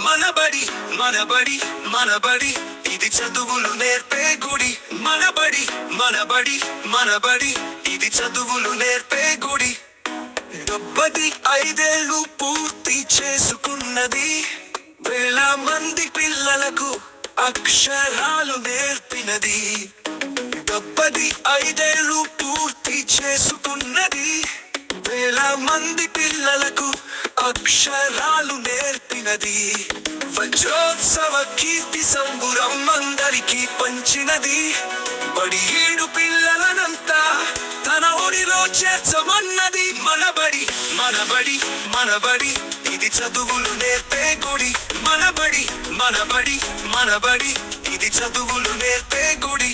మనబడి మనబడి మనబడి ఇది చదువులు నేర్పే గుడి. మనబడి మనబడి మనబడి ఇది చదువులు నేర్పే గుడి. 75 పూర్తి చేసుకున్నది, వేల మంది పిల్లలకు అక్షరాలు నేర్పినది. 75 పూర్తి చేసుకున్నది, వేల మంది పిల్లలకు అక్షరాలు నేర్పినది. వజ్రోత్సవ కీర్తి సంబురం అందరికీ పంచినది. బడి 7 పిల్లలనంతా తన ఒడిలో చేర్చమన్నది. మనబడి మనబడి మనబడి ఇది చదువులు నేర్పే గుడి. మనబడి మనబడి మనబడి ఇది చదువులు నేర్పే గుడి.